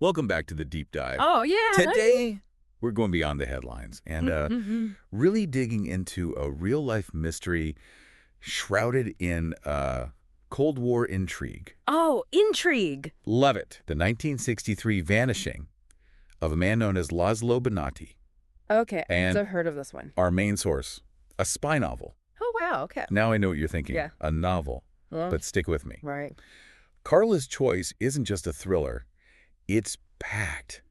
Welcome back to the deep dive. Oh, yeah. Today, we're going beyond the headlines and Mm-hmm. really digging into a real-life mystery shrouded in Cold War intrigue. Oh, Intrigue. Love it. The 1963 vanishing of a man known as Llo Benati. Okay, And so I've heard of this one. our main source, a spy novel. Oh, wow, okay. Now I know what you're thinking. Yeah. A novel. Well, But stick with me. right. Karla's Choice isn't just a thriller. It's packed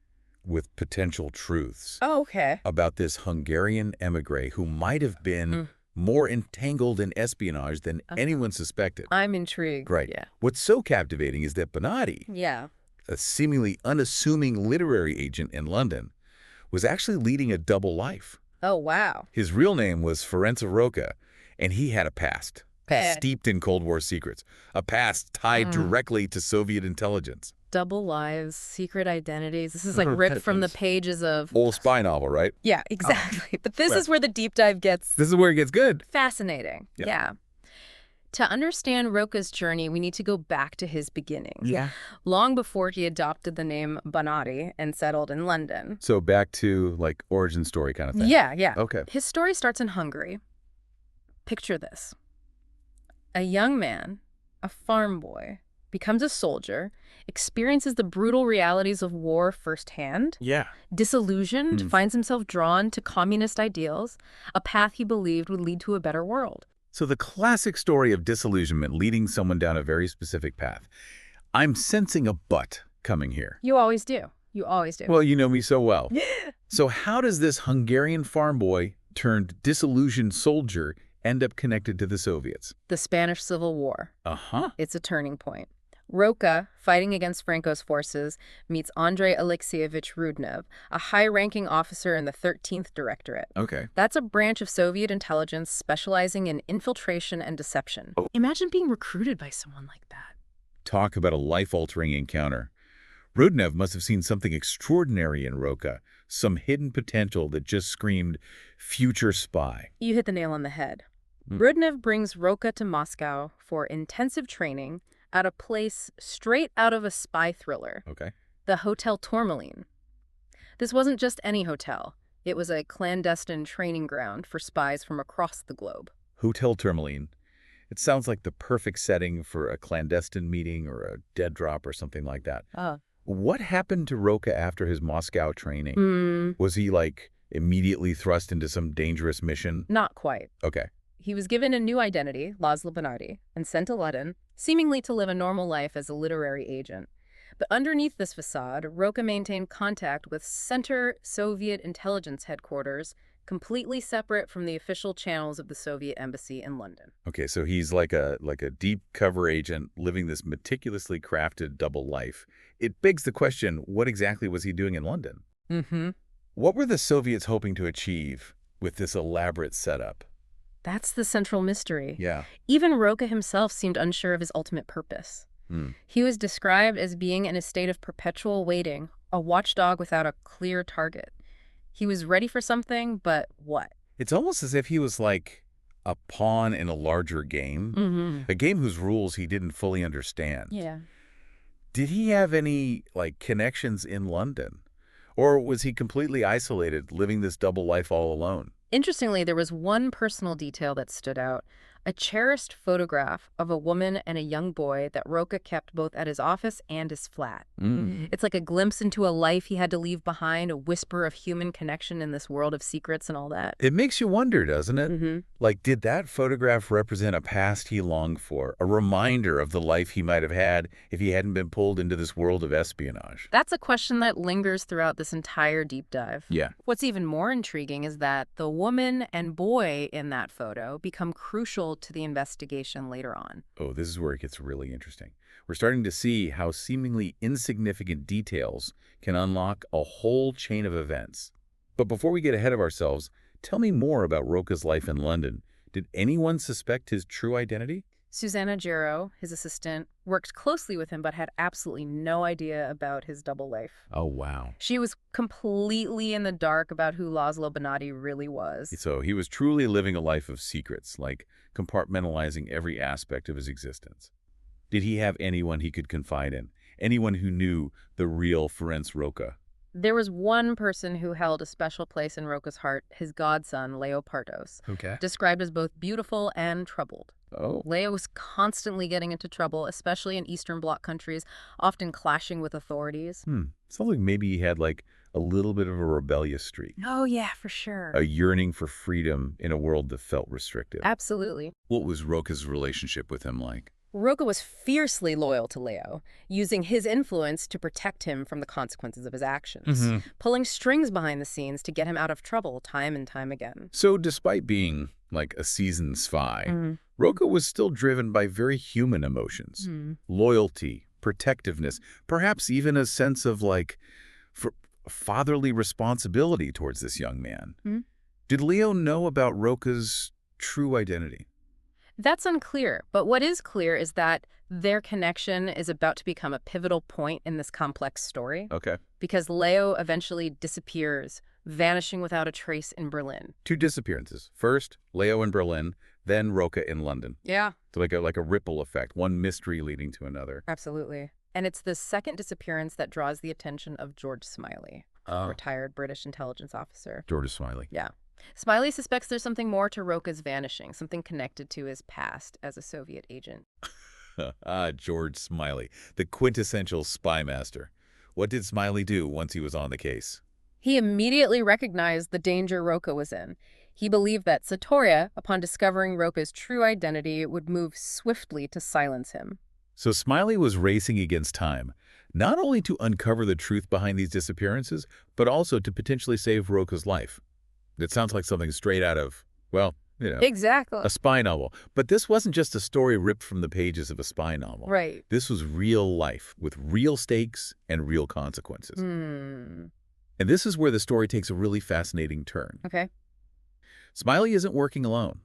with potential truths Oh, okay. about this Hungarian emigre who might have been more entangled in espionage than anyone suspected. I'm intrigued. Right. Yeah. What's so captivating is that Benati, Yeah. a seemingly unassuming literary agent in London, was actually leading a double life. Oh, wow. His real name was Ferenz Roka, and he had a past steeped in Cold War secrets, a past tied directly to Soviet intelligence. Double lives, secret identities. This is like ripped from the pages of... Old spy novel, right? Yeah, exactly. But this is where the deep dive gets This is where it gets good. fascinating. Yeah. Yeah. To understand Roka's journey, we need to go back to his beginnings. Yeah. Long before he adopted the name Benati and settled in London. So back to, like, origin story kind of thing. Yeah, yeah. Okay. His story starts in Hungary. Picture this. A young man, a farm boy, becomes a soldier, experiences the brutal realities of war firsthand, Yeah. disillusioned, finds himself drawn to communist ideals, a path he believed would lead to a better world. So the classic story of disillusionment leading someone down a very specific path. I'm sensing a but coming here. You always do. You always do. Well, you know me so well. So how does this Hungarian farm boy turned disillusioned soldier end up connected to the Soviets? The Spanish Civil War. Uh-huh. It's a turning point. Roka, fighting against Franco's forces, meets Andrei Alexeyevich Rudnev, a high-ranking officer in the 13th Directorate. Okay. That's a branch of Soviet intelligence specializing in infiltration and deception. Imagine being recruited by someone like that. Talk about a life-altering encounter. Rudnev must have seen something extraordinary in Roka, some hidden potential that just screamed future spy. You hit the nail on the head. Rudnev brings Roka to Moscow for intensive training at a place straight out of a spy thriller, Okay. the Hotel Tourmaline. This wasn't just any hotel. It was a clandestine training ground for spies from across the globe. Hotel Tourmaline. It sounds like the perfect setting for a clandestine meeting or a dead drop or something like that. What happened to Roka after his Moscow training? Was he, like, immediately thrust into some dangerous mission? Not quite. Okay. He was given a new identity, Llo Benati, and sent to London, seemingly to live a normal life as a literary agent. But underneath this facade, Roka maintained contact with Center Soviet Intelligence Headquarters, completely separate from the official channels of the Soviet Embassy in London. Okay, so he's like a deep cover agent living this meticulously crafted double life. It begs the question, what exactly was he doing in London? What were the Soviets hoping to achieve with this elaborate setup? That's the central mystery. Yeah. Even Roka himself seemed unsure of his ultimate purpose. He was described as being in a state of perpetual waiting, a watchdog without a clear target. He was ready for something, but what? It's almost as if he was like a pawn in a larger game, a game whose rules he didn't fully understand. Yeah. Did he have any, like, connections in London? Or was he completely isolated, living this double life all alone? Interestingly, there was one personal detail that stood out. A cherished photograph of a woman and a young boy that Roka kept both at his office and his flat. It's like a glimpse into a life he had to leave behind, a whisper of human connection in this world of secrets and all that. It makes you wonder, doesn't it? Like, did that photograph represent a past he longed for, a reminder of the life he might have had if he hadn't been pulled into this world of espionage? That's a question that lingers throughout this entire deep dive. Yeah. What's even more intriguing is that the woman and boy in that photo become crucial to the investigation later on. Oh, this is where it gets really interesting. We're starting to see how seemingly insignificant details can unlock a whole chain of events. But before we get ahead of ourselves, tell me more about Roka's life in London. Did anyone suspect his true identity? Susanna Giro, his assistant, worked closely with him but had absolutely no idea about his double life. Oh, wow. She was completely in the dark about who Llo Benati really was. So he was truly living a life of secrets, like compartmentalizing every aspect of his existence. Did he have anyone he could confide in? anyone who knew the real Ferenz Roka. There was one person who held a special place in Roka's heart, his godson, Llo, Okay. described as both beautiful and troubled. Oh. Llo was constantly getting into trouble, especially in Eastern Bloc countries, often clashing with authorities. Sounds like maybe he had like a little bit of a rebellious streak. Oh, yeah, for sure. A yearning for freedom in a world that felt restrictive. Absolutely. What was Roka's relationship with him like? Roka was fiercely loyal to Llo, using his influence to protect him from the consequences of his actions, pulling strings behind the scenes to get him out of trouble time and time again. So despite being like a seasoned spy, Roka was still driven by very human emotions. Loyalty, protectiveness, perhaps even a sense of like fatherly responsibility towards this young man. Did Llo know about Roka's true identity? That's unclear, but what is clear is that their connection is about to become a pivotal point in this complex story. Okay. Because Llo eventually disappears, vanishing without a trace in Berlin. 2 disappearances. First, Llo in Berlin, then Roka in London. Yeah. So like a ripple effect, one mystery leading to another. Absolutely. And it's the second disappearance that draws the attention of George Smiley, retired British intelligence officer. George Smiley. Yeah. Smiley suspects there's something more to Roka's vanishing, something connected to his past as a Soviet agent. George Smiley, the quintessential spy master. What did Smiley do once he was on the case? He immediately recognized the danger Roka was in. He believed that Satoria, upon discovering Roka's true identity, would move swiftly to silence him. So Smiley was racing against time, not only to uncover the truth behind these disappearances, but also to potentially save Roka's life. It sounds like something straight out of, well, Exactly. a spy novel. But this wasn't just a story ripped from the pages of a spy novel. Right. This was real life with real stakes and real consequences. And this is where the story takes a really fascinating turn. Okay. Smiley isn't working alone.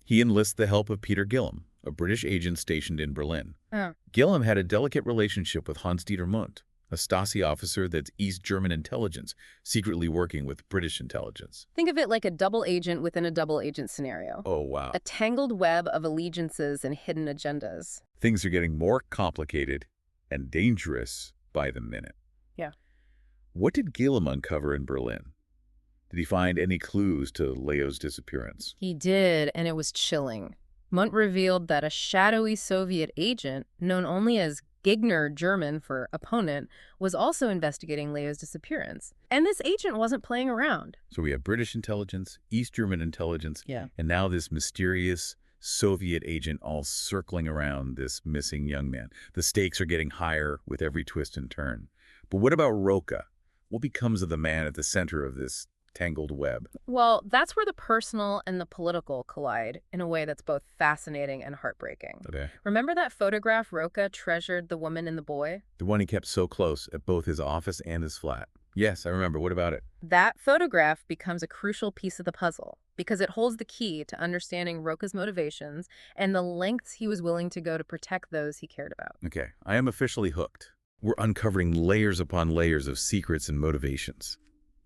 He enlists the help of Peter Gillam, a British agent stationed in Berlin. Gillam had a delicate relationship with Hans-Dieter Mundt, a Stasi officer that's East German intelligence, secretly working with British intelligence. Think of it like a double agent within a double agent scenario. Oh, wow. A tangled web of allegiances and hidden agendas. Things are getting more complicated and dangerous by the minute. Yeah. What did Gillam uncover in Berlin? Did he find any clues to Lyo's disappearance? He did, and it was chilling. Mundt revealed that a shadowy Soviet agent, known only as Gegner German for opponent, was also investigating Lyo's disappearance. And this agent wasn't playing around. So we have British intelligence, East German intelligence, Yeah. and now this mysterious Soviet agent all circling around this missing young man. The stakes are getting higher with every twist and turn. But what about Roka? What becomes of the man at the center of this tangled web? Well, that's where the personal and the political collide in a way that's both fascinating and heartbreaking. Okay. Remember that photograph Roka treasured the woman and the boy? The one he kept so close at both his office and his flat. Yes, I remember. What about it? That photograph becomes a crucial piece of the puzzle because it holds the key to understanding Roka's motivations and the lengths he was willing to go to protect those he cared about. Okay, I am officially hooked. We're uncovering layers upon layers of secrets and motivations.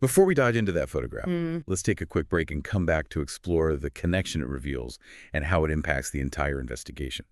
Before we dive into that photograph, let's take a quick break and come back to explore the connection it reveals and how it impacts the entire investigation.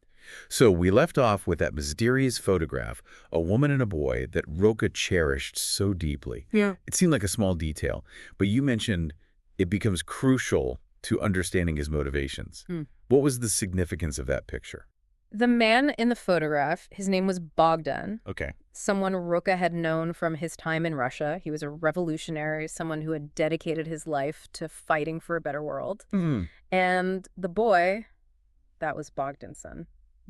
So we left off with that mysterious photograph, a woman and a boy that Roka cherished so deeply. Yeah. It seemed like a small detail, but you mentioned it becomes crucial to understanding his motivations. What was the significance of that picture? The man in the photograph, his name was Bogdan. Okay. Someone Roka had known from his time in Russia. He was a revolutionary, someone who had dedicated his life to fighting for a better world. And the boy, that was Bogdan's son.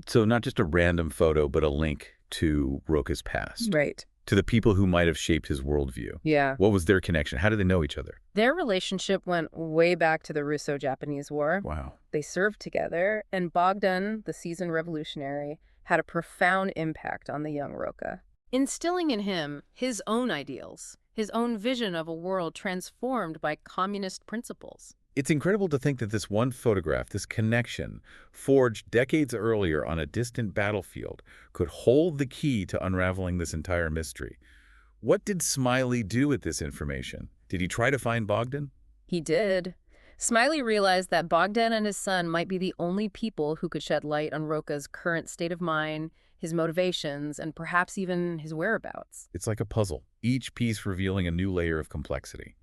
So not just a random photo, but a link to Roka's past. Right. To the people who might have shaped his worldview. Yeah. What was their connection? How did they know each other? Their relationship went way back to the Russo-Japanese War. Wow. They served together, and Bogdan, the seasoned revolutionary, had a profound impact on the young Roka, instilling in him his own ideals, his own vision of a world transformed by communist principles. It's incredible to think that this one photograph, this connection, forged decades earlier on a distant battlefield, could hold the key to unraveling this entire mystery. What did Smiley do with this information? Did he try to find Bogdan? He did. Smiley realized that Bogdan and his son might be the only people who could shed light on Roka's current state of mind, his motivations, and perhaps even his whereabouts. It's like a puzzle, each piece revealing a new layer of complexity.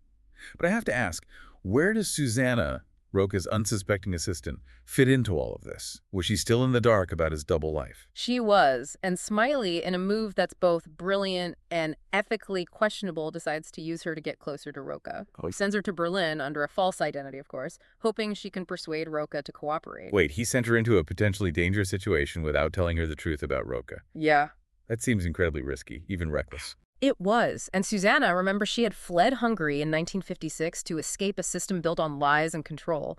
But I have to ask, where does Susanna, Roka's unsuspecting assistant, fit into all of this? Was she still in the dark about his double life? She was, and Smiley, in a move that's both brilliant and ethically questionable, decides to use her to get closer to Roka. Oh, Sends her to Berlin under a false identity, of course, hoping she can persuade Roka to cooperate. Wait, he sent her into a potentially dangerous situation without telling her the truth about Roka. Yeah. That seems incredibly risky, even reckless. It was. And Susanna, remember, she had fled Hungary in 1956 to escape a system built on lies and control.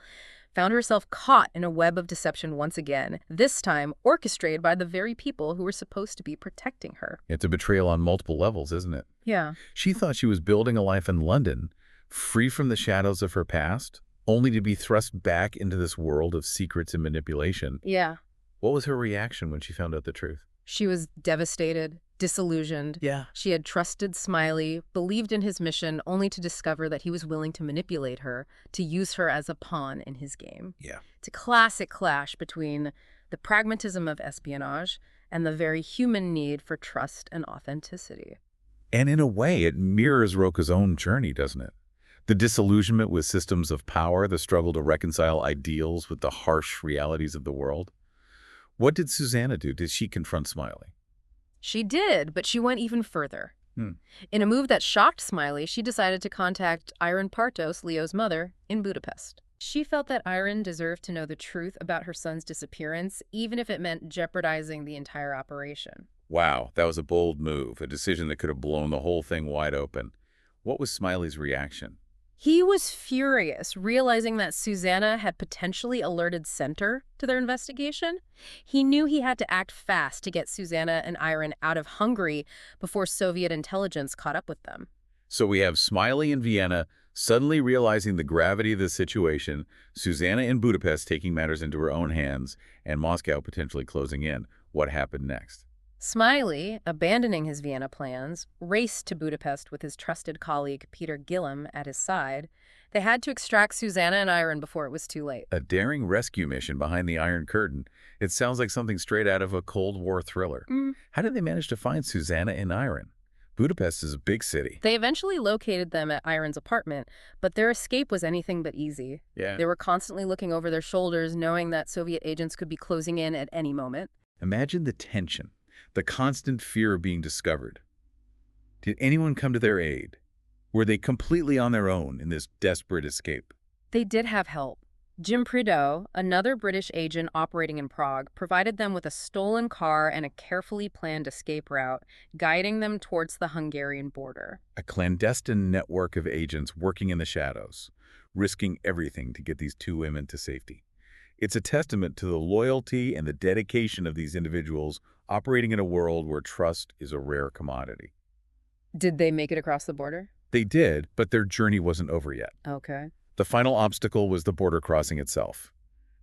Found herself caught in a web of deception once again, this time orchestrated by the very people who were supposed to be protecting her. It's a betrayal on multiple levels, isn't it? Yeah. She thought she was building a life in London, free from the shadows of her past, only to be thrust back into this world of secrets and manipulation. Yeah. What was her reaction when she found out the truth? She was devastated, disillusioned. Yeah. She had trusted Smiley, believed in his mission, only to discover that he was willing to manipulate her, to use her as a pawn in his game. Yeah. It's a classic clash between the pragmatism of espionage and the very human need for trust and authenticity. And in a way, it mirrors Roka's own journey, doesn't it? The disillusionment with systems of power, the struggle to reconcile ideals with the harsh realities of the world. What did Susanna do? Did she confront Smiley? She did, but she went even further. Hmm. In a move that shocked Smiley, she decided to contact Iron Partos, Leo's mother, in Budapest. She felt that Iron deserved to know the truth about her son's disappearance, even if it meant jeopardizing the entire operation. Wow, that was a bold move, a decision that could have blown the whole thing wide open. What was Smiley's reaction? He was furious, realizing that Susanna had potentially alerted Center to their investigation. He knew he had to act fast to get Susanna and Iron out of Hungary before Soviet intelligence caught up with them. So we have Smiley in Vienna suddenly realizing the gravity of the situation, Susanna in Budapest taking matters into her own hands, and Moscow potentially closing in. What happened next? Smiley, abandoning his Vienna plans, raced to Budapest with his trusted colleague Peter Gillam at his side. They had to extract Susanna and Iron before it was too late. A daring rescue mission behind the Iron Curtain. It sounds like something straight out of a Cold War thriller. How did they manage to find Susanna and Iron? Budapest is a big city. They eventually located them at Iron's apartment, but their escape was anything but easy. Yeah. They were constantly looking over their shoulders, knowing that Soviet agents could be closing in at any moment. Imagine the tension, the constant fear of being discovered. Did anyone come to their aid? Were they completely on their own in this desperate escape? They did have help. Jim Prideaux, another British agent operating in Prague, provided them with a stolen car and a carefully planned escape route, guiding them towards the Hungarian border. A clandestine network of agents working in the shadows, risking everything to get these two women to safety. It's a testament to the loyalty and the dedication of these individuals operating in a world where trust is a rare commodity. Did they make it across the border? They did, but their journey wasn't over yet. Okay. The final obstacle was the border crossing itself.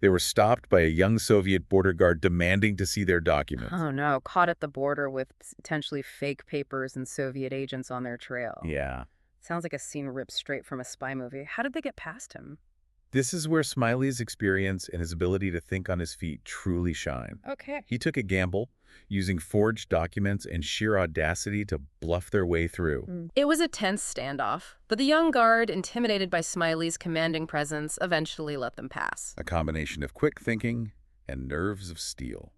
They were stopped by a young Soviet border guard demanding to see their documents. Oh no, caught at the border with potentially fake papers and Soviet agents on their trail. Yeah. Sounds like a scene ripped straight from a spy movie. How did they get past him? This is where Smiley's experience and his ability to think on his feet truly shine. Okay. He took a gamble, using forged documents and sheer audacity to bluff their way through. It was a tense standoff, but the young guard, intimidated by Smiley's commanding presence, eventually let them pass. A combination of quick thinking and nerves of steel.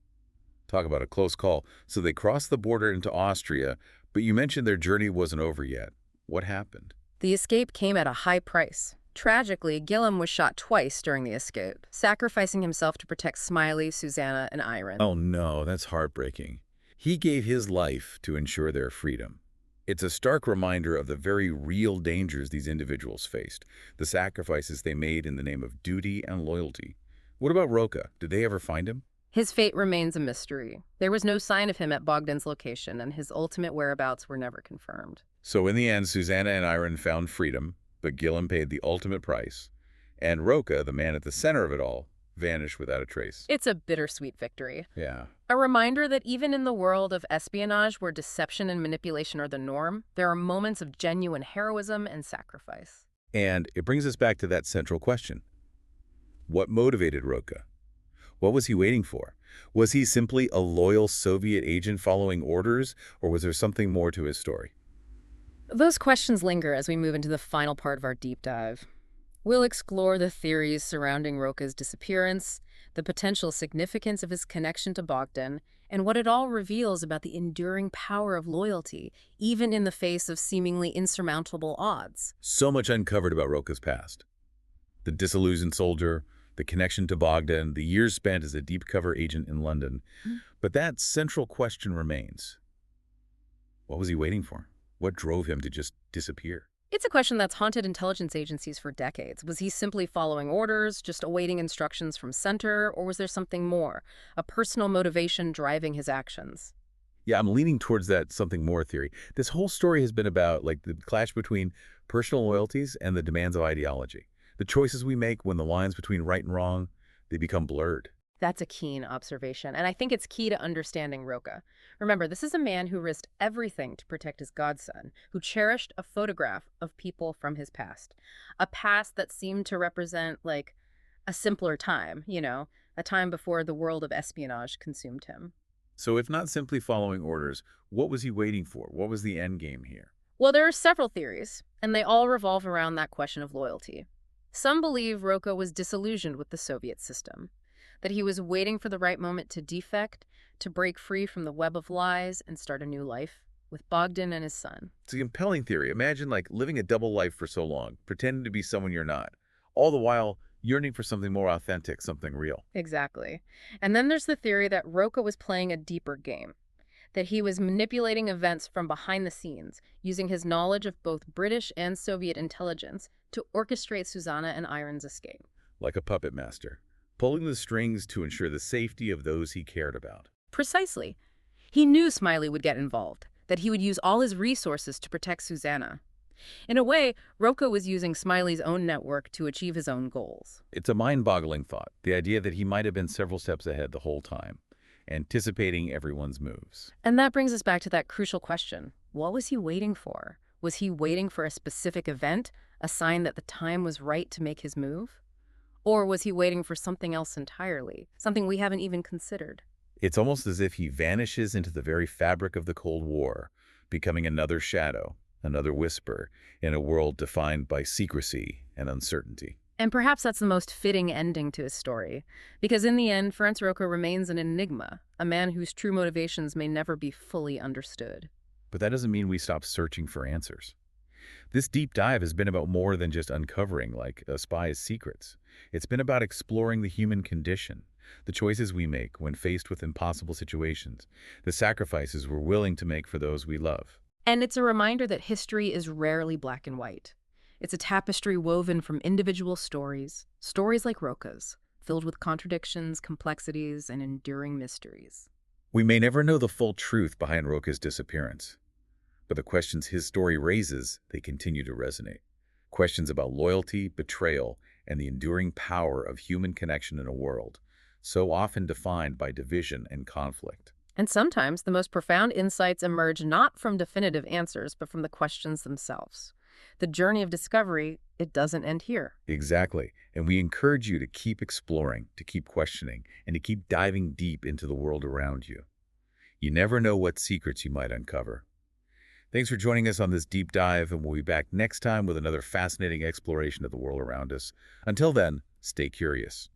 Talk about a close call. So they crossed the border into Austria, but you mentioned their journey wasn't over yet. What happened? The escape came at a high price. Tragically, Gillam was shot twice during the escape, sacrificing himself to protect Smiley, Susanna, and Iron. Oh no, that's heartbreaking. He gave his life to ensure their freedom. It's a stark reminder of the very real dangers these individuals faced, the sacrifices they made in the name of duty and loyalty. What about Roka? Did they ever find him? His fate remains a mystery. There was no sign of him at Bogdan's location, and his ultimate whereabouts were never confirmed. So in the end, Susanna and Iron found freedom, but Gillam paid the ultimate price, and Roka, the man at the center of it all, vanished without a trace. It's a bittersweet victory. Yeah. A reminder that even in the world of espionage, where deception and manipulation are the norm, there are moments of genuine heroism and sacrifice. And it brings us back to that central question. What motivated Roka? What was he waiting for? Was he simply a loyal Soviet agent following orders, or was there something more to his story? Those questions linger as we move into the final part of our deep dive. We'll explore the theories surrounding Roka's disappearance, the potential significance of his connection to Bogdan, and what it all reveals about the enduring power of loyalty, even in the face of seemingly insurmountable odds. So much uncovered about Roka's past. The disillusioned soldier, the connection to Bogdan, the years spent as a deep-cover agent in London. But that central question remains. What was he waiting for? What drove him to just disappear? It's a question that's haunted intelligence agencies for decades. Was he simply following orders, just awaiting instructions from center, or was there something more, a personal motivation driving his actions? Yeah, I'm leaning towards that something more theory. This whole story has been about like the clash between personal loyalties and the demands of ideology. The choices we make when the lines between right and wrong, they become blurred. That's a keen observation, and I think it's key to understanding Roka. Remember, this is a man who risked everything to protect his godson, who cherished a photograph of people from his past. A past that seemed to represent, like, a simpler time, a time before the world of espionage consumed him. So if not simply following orders, what was he waiting for? What was the end game here? Well, there are several theories, and they all revolve around that question of loyalty. Some believe Roka was disillusioned with the Soviet system, that he was waiting for the right moment to defect, to break free from the web of lies and start a new life with Bogdan and his son. It's a compelling theory. Imagine like living a double life for so long, pretending to be someone you're not, all the while yearning for something more authentic, something real. Exactly. And then there's the theory that Roka was playing a deeper game, that he was manipulating events from behind the scenes, using his knowledge of both British and Soviet intelligence to orchestrate Susanna and Iron's escape. Like a puppet master, pulling the strings to ensure the safety of those he cared about. Precisely. He knew Smiley would get involved, that he would use all his resources to protect Susanna. In a way, Roka was using Smiley's own network to achieve his own goals. It's a mind-boggling thought, the idea that he might have been several steps ahead the whole time, anticipating everyone's moves. And that brings us back to that crucial question. What was he waiting for? Was he waiting for a specific event, a sign that the time was right to make his move? Or was he waiting for something else entirely, something we haven't even considered? It's almost as if he vanishes into the very fabric of the Cold War, becoming another shadow, another whisper, in a world defined by secrecy and uncertainty. And perhaps that's the most fitting ending to his story, because in the end, Ferenz Roka remains an enigma, a man whose true motivations may never be fully understood. But that doesn't mean we stop searching for answers. This deep dive has been about more than just uncovering, like, a spy's secrets. It's been about exploring the human condition, the choices we make when faced with impossible situations, the sacrifices we're willing to make for those we love. And it's a reminder that history is rarely black and white. It's a tapestry woven from individual stories, stories like Roka's, filled with contradictions, complexities, and enduring mysteries. We may never know the full truth behind Roka's disappearance, but the questions his story raises, they continue to resonate. Questions about loyalty, betrayal, and the enduring power of human connection in a world so often defined by division and conflict. And sometimes the most profound insights emerge not from definitive answers, but from the questions themselves. The journey of discovery, it doesn't end here. Exactly. And we encourage you to keep exploring, to keep questioning, and to keep diving deep into the world around you. You never know what secrets you might uncover. Thanks for joining us on this deep dive, and we'll be back next time with another fascinating exploration of the world around us. Until then, stay curious.